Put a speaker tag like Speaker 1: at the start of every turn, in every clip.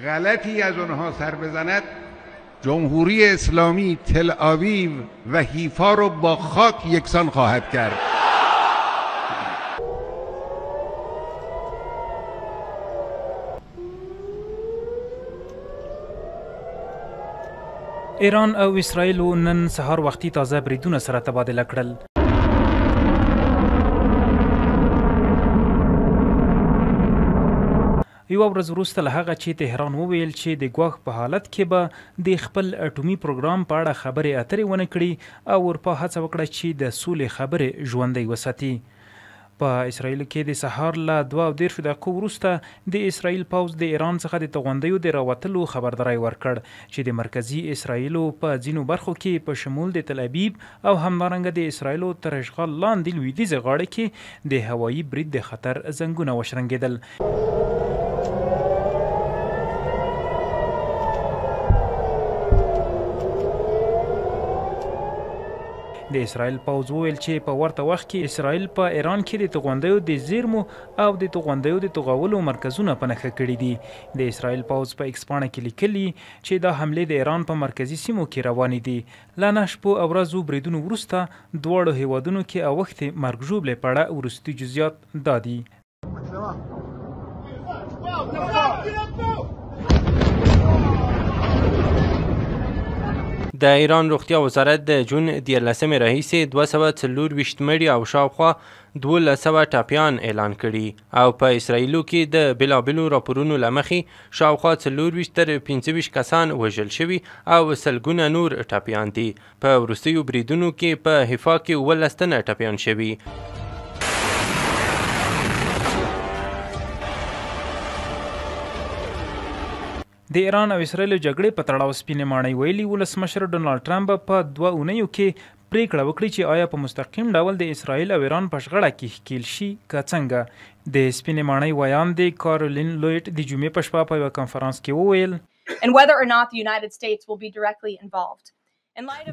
Speaker 1: غلطی از اونها سر بزند، جمهوری اسلامی تل آویو و حیفا رو با خاک یکسان خواهد کرد.
Speaker 2: ایران او اسرائیل نن سهار وختي تازه بریدونه سره تبادله کړل. یوه ورځ وروسته له هغه چې تهران وویل چې د ګواښ په حالت کې به د خپل اټومي پروګرام په اړه خبرې اترې ونه کړي او اروپا هڅه وکړه چې د سولې خبرې ژوندۍ وساتي. په اسرائیل کې د سهار له 2:30 دقیقو وروسته د اسرائیل پوځ د ایران څخه د توغندیو د راوتلو خبرداری ورکړ چې د مرکزي اسرائیلو په ځینو برخو کې په شمول د تل ابیب او همدارنګه د اسرائیلو تر اشغال لاندې لویدیځې غاړې کې د هوایي برید د خطر زنګونه وشرنګېدل. د اسرائیل پوځ وویل چې په ورته وخت کې اسرائیل په ایران کې د توغندیو د زیرمو او د توغندیو د توغولو مرکزونه په نښه کړي دي. د اسرائیل پوځ په ایکس پاڼه کې لیکلي چې دا حملې د ایران په مرکزي سیمو کې روانې دي. له 9 شپو او ورځو بریدونو وروسته دواړو هیوادونو کې اوښتې مرګ ژوبلې په اړه وروستي جزئیات دا دي.
Speaker 3: د ایران روغتیا وزارت د جون 14 راهیسې 240 مړي او شاوخوا 1200 ټپیان اعلان کړي او په اسرائیلو کې د بېلابېلو راپورونو له مخې شاوخوا 40 تر 25 کسان وژل شوي او سلګونه نور ټپیان دي. په وروستیو بریدونو کې په حفا کې 17 تنه ټپیان شوي.
Speaker 2: د ایران او اسرائیل جګړې په تړاو سپینې ماڼۍ ویلي ولسمشر ډونالډ ټرمپ په 2 اونیو کې پریکړه وکړي چې آیا په مستقیم ډول د اسرائیل او ایران په شخړه کې ښکیل شي که څنګه. د سپینې ماڼۍ ویان د کارولین لویټ د جمعې په شپه په یوه کنفرانس کې وویل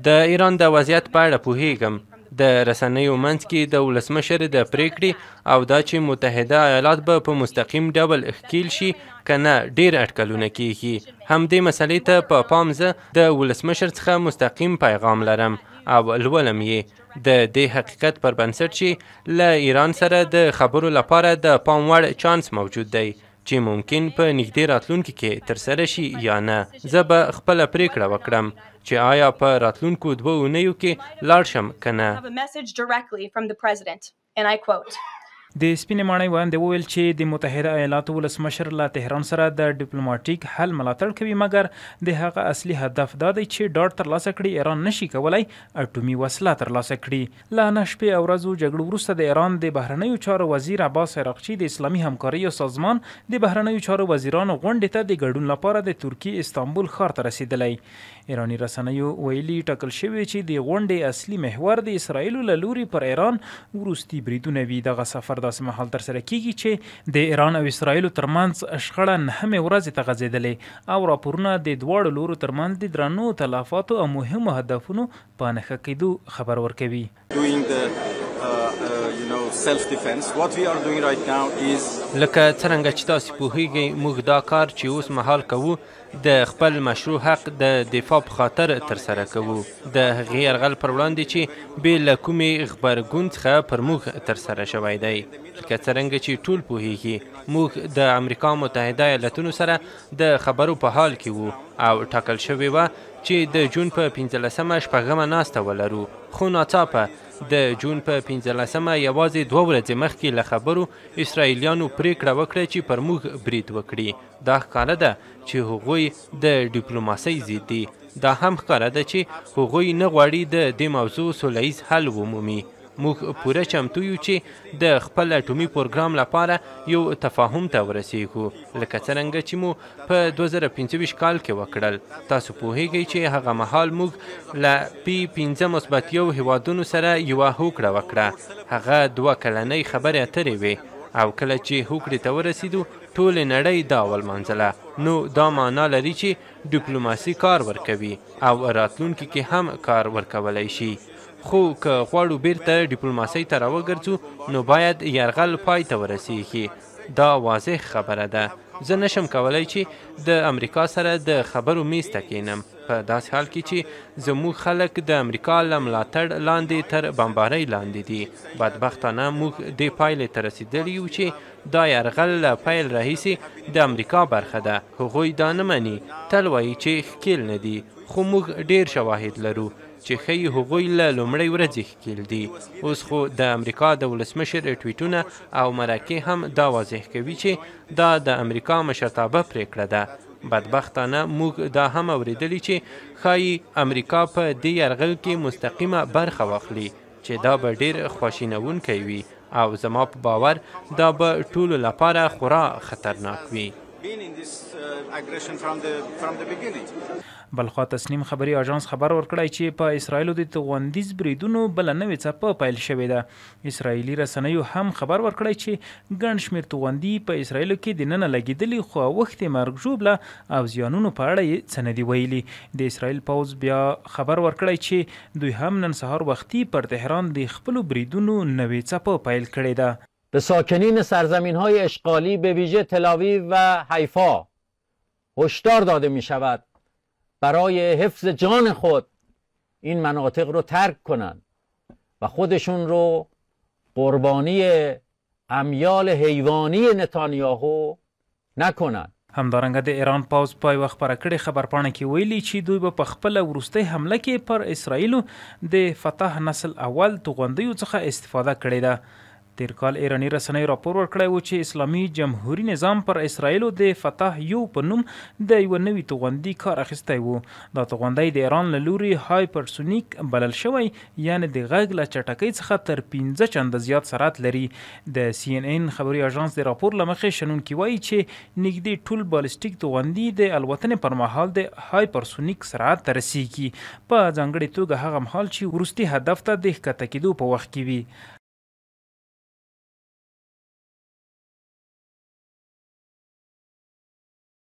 Speaker 3: د ایران د وضعیت په اړه پوهیږم. د رسنیو منځ کې د ولسمشر د پریکړې او دا چې متحده ایالات به په مستقیم ډول ښکیل شي که نه ډېر اټکلونه کیږي. همدې مسلې ته په پام زه د ولسمشر څخه مستقیم پیغام لرم او لولم یې د دې حقیقت پر بنسټ چې له ایران سره د خبرو لپاره د پام وړ چانس موجود دی چې ممکن په نږدې راتلونکي کې ترسره شي یا نه. زه به خپله پریکړه وکړم چې آیا په راتلونکو 2 اونیو کې لاړ شم که نه.
Speaker 2: د سپینې ماڼۍ ویاند وویل چې د متحده ایالاتو ولسمشر له تهران سره د ډیپلوماټیک حل ملاتړ کوي، مګر د هغه اصلي هدف دا دی چې ډاډ ترلاسه کړي ایران نشي کولی اټومي وسله ترلاسه کړي. له 9 شپې او ورځو جګړو وروسته د ایران د بهرنیو چارو وزیر عباس عراقچي د اسلامي همکارۍ سازمان د بهرنیو چارو وزیرانو غونډې ته د ګډون لپاره د ترکیې استانبول ښار ته رسیدلی. ایراني رسنیو ویلي ټاکل شوی چې د غونډې اصلي محور د اسرائیلو له لوري پر ایران وروستي بریدونه وي. دغه سفر داسې مهال ترسره کیږي چې د ایران او اسرائیلو ترمنځ شخړه 9 ورځې ته غځېدلې او راپورونه د دواړو لورو ترمنځ د درنو تلفاتو او مهمو هدفونو په نښه کېدو خبر ورکوي.
Speaker 3: لکه څرنګه چې تاسې پوهیږئ موږ دا کار چې اوس مهال کوو د خپل مشروع حق د دفاع په خاطر ترسره کوو، د هغې یرغل پر وړاندې چې بې له کومې غبرګون څخه پر موږ ترسره شوی دی. لکه څرنګه چې ټول پوهیږي موږ د امریکا متحده ایالتونو سره د خبرو په حال کې وو او ټاکل شوې وه چې د جون په 15 شپږمه ناسته ولرو، خو ناڅاپه د جون په 15 یوازې 2 ورځې مخکې له خبرو اسرائیلیانو پریکړه وکړه چې پر موږ برید وکړي. دا ښکاره ده چې هغوی د ډیپلوماسۍ ضد دي. دا هم ښکاره ده چې هغوی نه غواړي د دې موضوع سوله ییز حل ومومي. موږ پوره چمتو یو چې د خپل اټومي پروګرام لپاره یو تفاهم ته ورسیږو، لکه څرنګه چې مو په 2025 کال کې وکړل. تاسو پوهیږئ چې هغه مهال موږ له P5 هیوادونو سره یوه هوکړه وکړه. هغه 2 کلنۍ خبرې اترې وې او کله چې هوکړې ته ورسېدو ټولې نړۍ دا ولمانځله. نو دا معنا لري چې ډیپلوماسي کار ورکوي او راتلونکي کې هم کار ورکولی شي. خو که غواړو بیرته ډیپلوماسۍ ته راوګرځو نو باید یرغل پای ته ورسیږي. دا واضح خبره ده. زه نشم کولی چې د امریکا سره د خبرو میز ته کینم په داسې حال کې چې زموږ خلک د امریکا له ملاتړ لاندې تر بمبارۍ لاندې دي. بدبختانه موږ دې پایلې ته رسېدلي یو چې دا یرغل له پیل راهیسې د امریکا برخه ده. هغوی دا نه مني، تل وایي چې ښکیل نه دي، خو موږ ډېر شواهد لرو چې ښیي هغوی له لومړۍ ورځې ښکیل دي. اوس خو د امریکا د ولسمشر ټویټونه او مرکې هم دا واضح کوي چې دا د امریکا مشرتابه پرېکړه ده. بدبختانه موږ دا هم اوریدلی چې ښایي امریکا په دې یرغل کې مستقیمه برخه واخلي چې دا به ډېر خواشینونکی وي او زما په باور دا به ټولو لپاره خورا خطرناک وي.
Speaker 2: بلخوا تسنیم خبري اژانس خبر ورکړی چې په اسرائیلو د توغندیز بریدونو بله نوې څپه پیل شوې ده. اسرائیلي رسنیو هم خبر ورکړی چې ګڼ شمېر توغندي په اسرائیلو کې دننه لګېدلي، خو اوښتې مرګ ژوبله او زیانونو په اړه یې څه نه دي ویلي. د اسرائیل پوځ بیا خبر ورکړی چې دوی هم نن سهار وختي پر تهران د خپلو بریدونو نوې څپه پیل کړې ده.
Speaker 4: به ساکنین سرزمین‌های اشغالی به ویژه تل‌آویو و حیفا هشدار داده می‌شود برای حفظ جان خود این مناطق رو ترک کنند و خودشون رو قربانی امیال حیوانی نتانیاهو نکنند.
Speaker 2: همدارنګه د ایران پوځ په یوه خپره کړې خبرپاڼه کې ویلي چې دوی به په خپله وروستۍ حمله کې پر اسرائیلو د فتح نسل اول توغندیو څخه استفاده کړې ده. تیر کال ایرانی رسنۍ راپور ورکړی و چې اسلامي جمهوري نظام پر اسرائیلو د فتح یو په نوم د یوه نوي توغندي کار اخیستی و. دا توغندی د ایران له لوري هایپرسونیک بلل شوی، یعنې د غږ له چټکۍ څخه تر 15 چنده زیات سرعت لري. د CNN خبري اژانس د راپور له مخې شنونکي وایي چې نږدې ټول بالستیک توغندي د الوتنې پر مهال د هایپرسونیک سرعت ته رسیږي، په ځانګړې توګه هغه مهال چې وروستي هدف ته د ښکته کېدو په وخت کې وي.